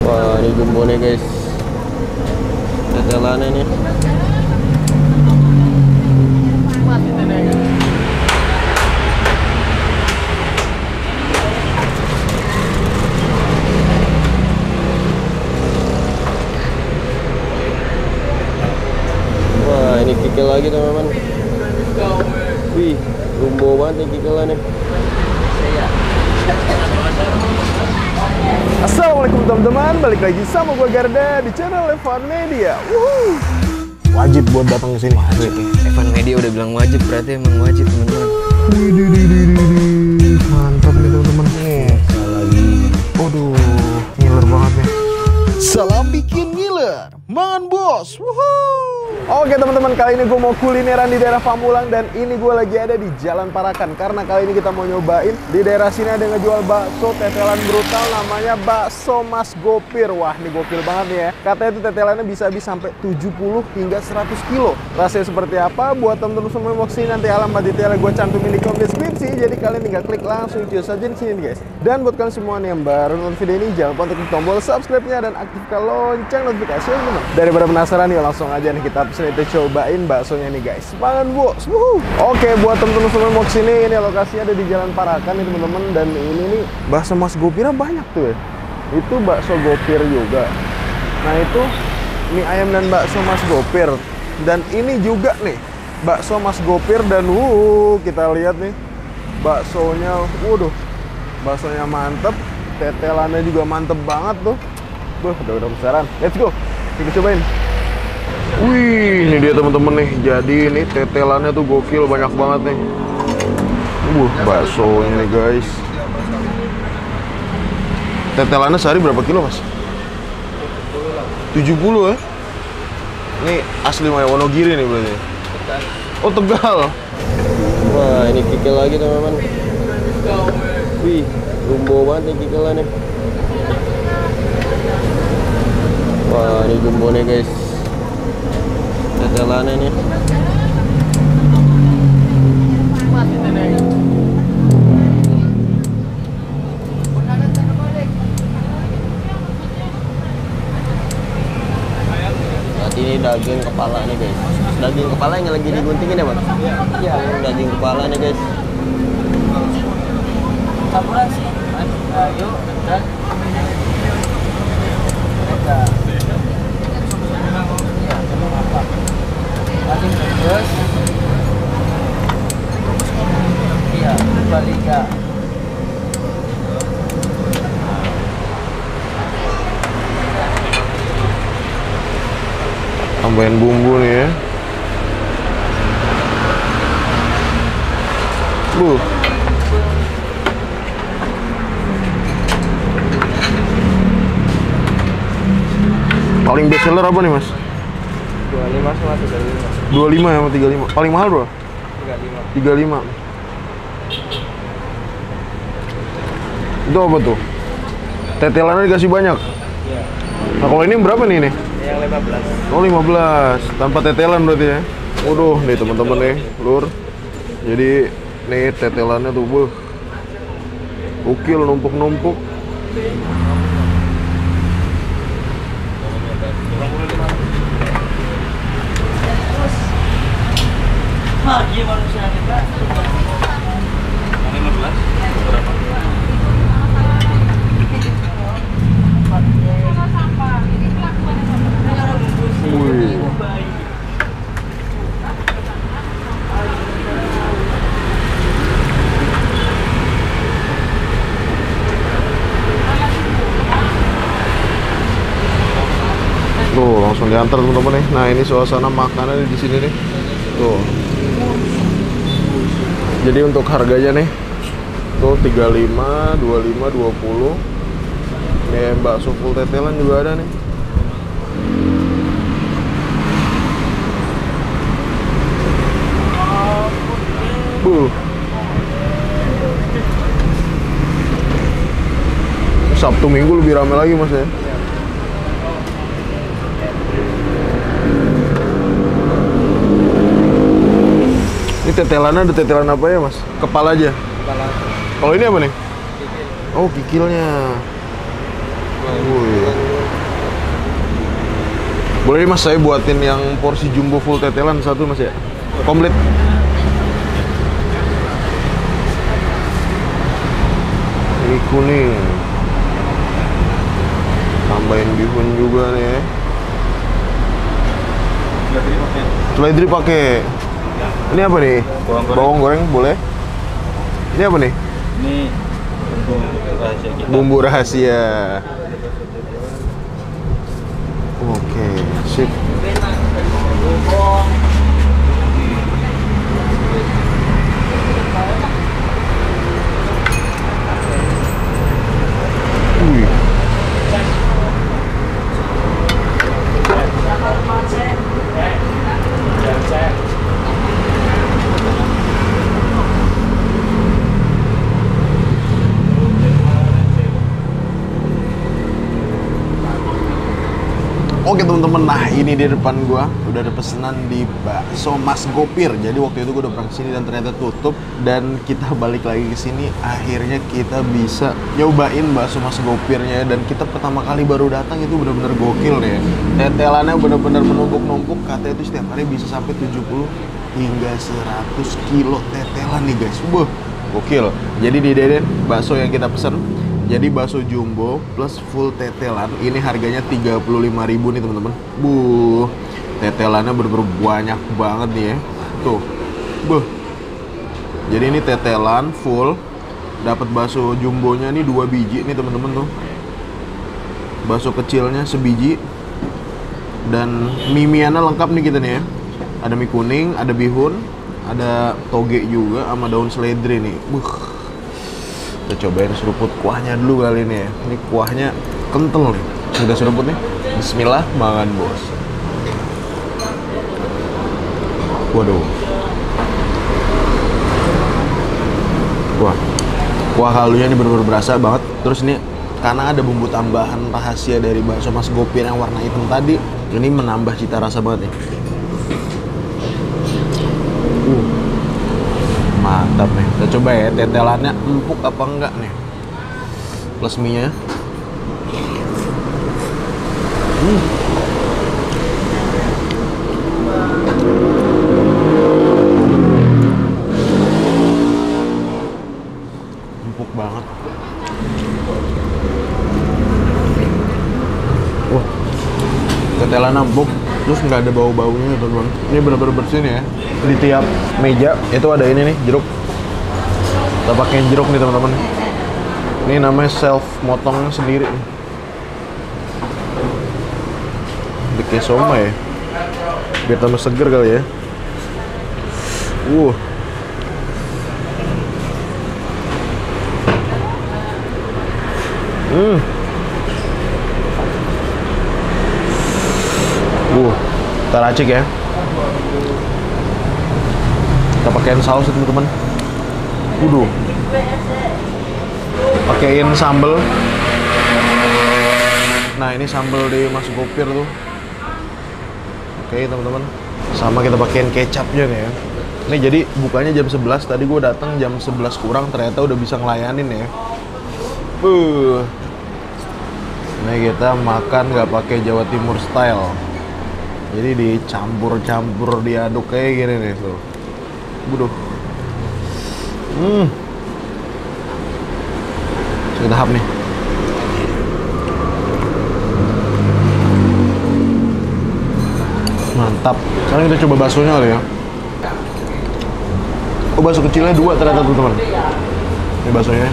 Wah, ini jumbo nih guys. Tetelannya nih. Wah, ini kikil lagi teman-teman. Wih, jumbo banget nih kikilannya. Assalamualaikum teman-teman, balik lagi sama gue Garda di channel Evan Media. Wajib buat datang ke sini. Evan Media udah bilang wajib, berarti emang wajib teman-teman. Mantap nih teman-teman. Nih, lagi. Waduh, ngiler banget nih. Salam bikin ngiler, mangan bos. Oke teman-teman, kali ini gue mau kulineran di daerah Pamulang dan ini gue lagi ada di Jalan Parakan karena kali ini kita mau nyobain di daerah sini ada ngejual bakso tetelan brutal namanya bakso Mas Gopir. Wah, ini gokil banget nih ya. Katanya itu tetelannya bisa habis sampai 70 hingga 100 kilo. Rasanya seperti apa? Buat teman-teman semua yang mau kesini nanti alamat detailnya gue cantumin di kolom deskripsi. Jadi kalian tinggal klik langsung cus aja di sini guys. Dan buat kalian semua nih yang baru nonton video ini jangan lupa untuk klik tombol subscribe-nya dan aktifkan lonceng notifikasi teman-teman. Daripada penasaran nih langsung aja nih kita kita cobain baksonya nih guys. Mangan bos. Oke, buat temen-temen semua mau kesini, ini lokasinya ada di Jalan Parakan nih temen-temen. Dan ini nih bakso Mas Gopir banyak tuh ya. Itu bakso Gopir juga. Nah itu mie ayam dan bakso Mas Gopir. Dan ini juga nih bakso Mas Gopir dan kita lihat nih baksonya. Baksonya mantep, tetelannya juga mantep banget tuh. Udah besaran. Let's go. Kita cobain. Wih, ini dia teman-teman nih. Jadi ini tetelannya tuh gokil, banyak banget nih. Baksonya nih guys. Tetelannya sehari berapa kilo mas? 70 ya? Ini asli Wonogiri nih berarti. Oh Tegal. Wah, ini kikil lagi teman-teman. Wih, jumbo banget nih kikilannya. Wah, ini jumbo nih guys. Tetelannya nih. Saat ini daging kepala nih guys. Daging kepala yang lagi diguntingin ya bang? Iya. Daging kepala nih guys. Campuran sih. Ayo, dan daging pedas. Iya, baliga. Tambahin bumbu nih ya. Paling best seller apa nih mas? 25 sama 35. 25 sama 35. Paling mahal bro? 35. 35. Itu apa tuh? Tetelannya dikasih banyak? Iya. Nah kalau ini berapa nih ini? Yang 15. Oh 15. Tanpa tetelan berarti ya? Waduh nih teman-teman nih lur. Jadi nih tetelannya tuh gokil, numpuk-numpuk. Dia manusia kita. 15. Berapa? Wih. Tuh langsung diantar teman-teman nih. Nah ini suasana makanan di sini nih. Tuh. Jadi untuk harganya nih tuh 35, 25, 20. Nih bakso full tetelan juga ada nih. Sabtu Minggu lebih ramai lagi mas ya. Ini tetelannya ada tetelan apa ya mas? Kepala aja? Kepala. Kalau ini apa nih? Kikil. Oh kikilnya. Wih. Boleh nih mas, saya buatin yang porsi jumbo full tetelan satu mas ya. Komplit. Ini kuning. Tambahin bihun juga nih ya. Seledri pakai. Ini apa nih? Bawang goreng boleh. Ini apa nih? Ini bumbu rahasia kita. Bumbu rahasia. Oke, sip. Wih. Oke teman-teman, nah ini di depan gua udah ada pesanan di bakso Mas Gopir. Jadi waktu itu gua udah pernah kesini dan ternyata tutup, dan kita balik lagi ke sini. Akhirnya kita bisa nyobain bakso Mas Gopirnya, dan kita pertama kali baru datang itu benar-benar gokil deh. Tetelannya benar-benar menumpuk-numpuk, katanya itu setiap hari bisa sampai 70 hingga 100 kilo tetelan nih guys. Wah, gokil. Jadi di Deden bakso yang kita pesen, jadi bakso jumbo plus full tetelan, ini harganya 35.000 nih teman-teman. Tetelannya bener-bener banyak banget nih ya. Tuh. Jadi ini tetelan full, dapat bakso jumbonya nih 2 biji nih teman-teman tuh. Bakso kecilnya sebiji. Dan mie-miannya lengkap nih kita nih ya. Ada mie kuning, ada bihun, ada toge juga sama daun seledri nih. Kita cobain seruput kuahnya dulu kali ini ya. Ini kuahnya kental nih. Kita seruput nih. Bismillah, makan bos. Waduh. Wah, kuah halunya ini bener-bener berasa banget. Terus ini karena ada bumbu tambahan rahasia dari bakso Mas Gopir yang warna hitam tadi, ini menambah cita rasa banget nih. Mantap nih, kita coba ya tetelannya empuk apa enggak nih. Plus mie-nya. Empuk banget. Wah, tetelan empuk, terus nggak ada bau-baunya teman-teman. Ini benar-benar bersih nih ya. Di tiap meja itu ada ini nih, jeruk. Kita pakai jeruk nih teman-teman. Ini namanya self motong sendiri nih. Bikin somai ya, biar tambah seger kali ya. Kita racik ya. Kita pakein saus teman-teman. Pakein sambel. Nah ini sambel di Mas Gopir tuh. Oke teman-teman. Sama kita pakein kecapnya nih ya. Ini jadi bukanya jam 11. Tadi gue datang jam 11 kurang, ternyata udah bisa ngelayanin ya. Ini kita makan nggak pakai Jawa Timur style. Jadi dicampur-campur, diaduk kayak gini nih tuh. Kita tahap nih. Mantap. Sekarang kita coba baksonya kali ya. Oh, bakso kecilnya 2 ternyata tuh teman. Ini baksonya.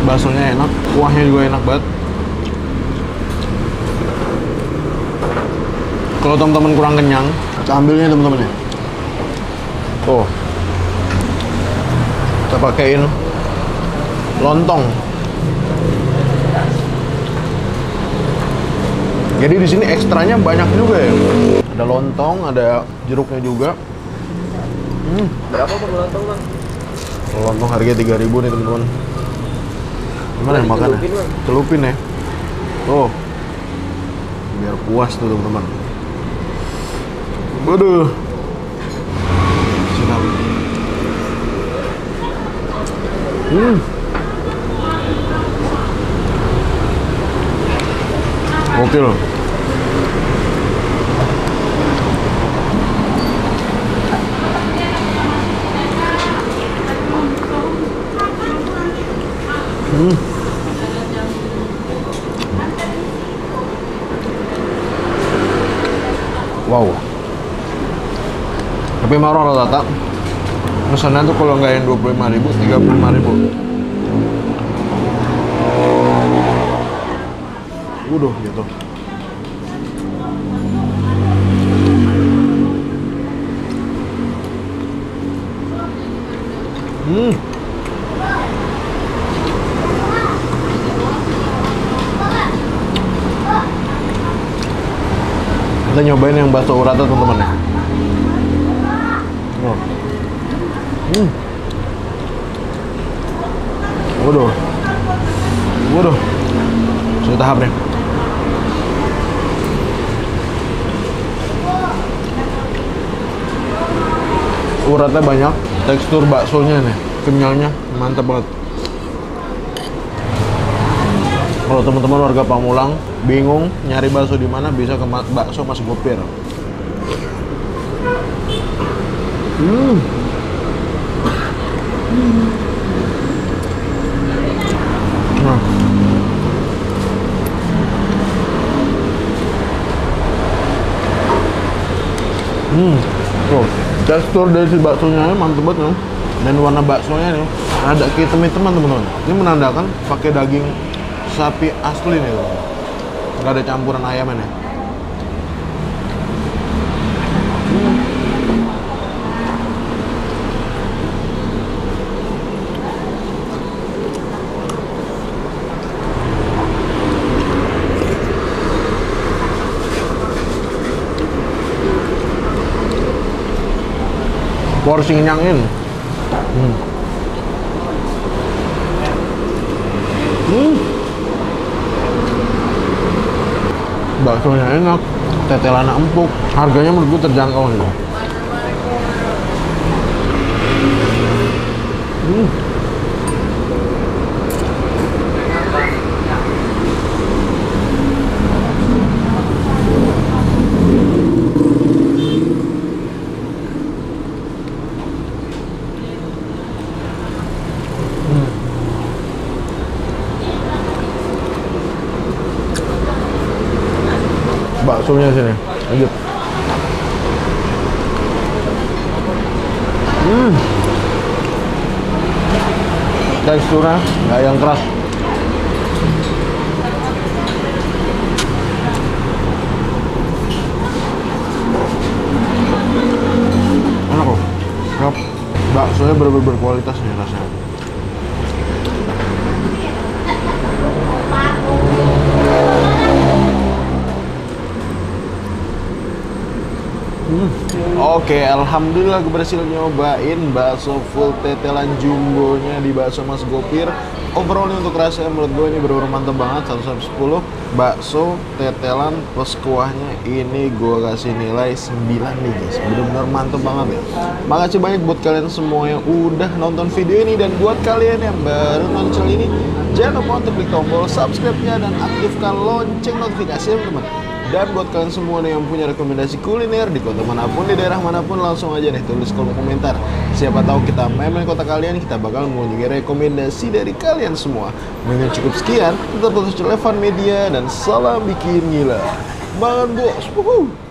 Baksonya enak, kuahnya juga enak banget. Kalau teman-teman kurang kenyang, ambilnya teman-teman ya. Tuh, kita pakein lontong. Jadi di sini ekstranya banyak juga ya. Ada lontong, ada jeruknya juga. Berapa per lontong bang? Lontong harganya 3.000 nih teman-teman. Gimana yang makan ya? Celupin ya. Oh, biar puas tuh teman-teman. Waduh. Siap. Gokil. Wow. Tapi marah rata-rata. Pesanan tuh kalau nggak yang 25.000, 35.000. Udah gitu. Kita nyobain yang bakso urata teman-teman ya. Oh. Waduh. Waduh. Sudah tahap nih. Uratnya banyak, tekstur baksonya nih, kenyalnya mantap banget. Kalau teman-teman warga Pamulang bingung nyari bakso di mana, bisa ke bakso Mas Gopir. Nah. Tuh, tekstur dari si baksonya mantep banget nih. Dan warna baksonya nih ada kehitam-hitaman teman-teman. Ini menandakan pakai daging sapi asli nih, nggak ada campuran ayamnya nih. Porsi ngenyangin. Baksonya enak, tetelannya empuk, harganya menurut gue terjangkau nih. Baksonya sini, lanjut. Teksturnya nggak yang keras. Enak loh. Yap. Baksonya bener-bener berkualitas nih rasanya. Oke, alhamdulillah gue berhasil nyobain bakso full tetelan jumbonya di bakso Mas Gopir. Overall untuk rasanya menurut gue ini bener-bener mantep banget, 1/10. Bakso tetelan plus kuahnya ini gue kasih nilai 9 nih guys. Bener-bener mantep banget ya. Makasih banyak buat kalian semua yang udah nonton video ini, dan buat kalian yang baru nonton channel ini, jangan lupa untuk klik tombol subscribe-nya dan aktifkan lonceng notifikasi ya teman-teman. Dan buat kalian semua nih yang punya rekomendasi kuliner di kota manapun, di daerah manapun, langsung aja nih tulis kolom komentar. Siapa tahu kita main kota kalian, kita bakal mengunjungi rekomendasi dari kalian semua. Mungkin cukup sekian, tetap terus Evan Media dan salam bikin gila. Mangan bos. Woohoo.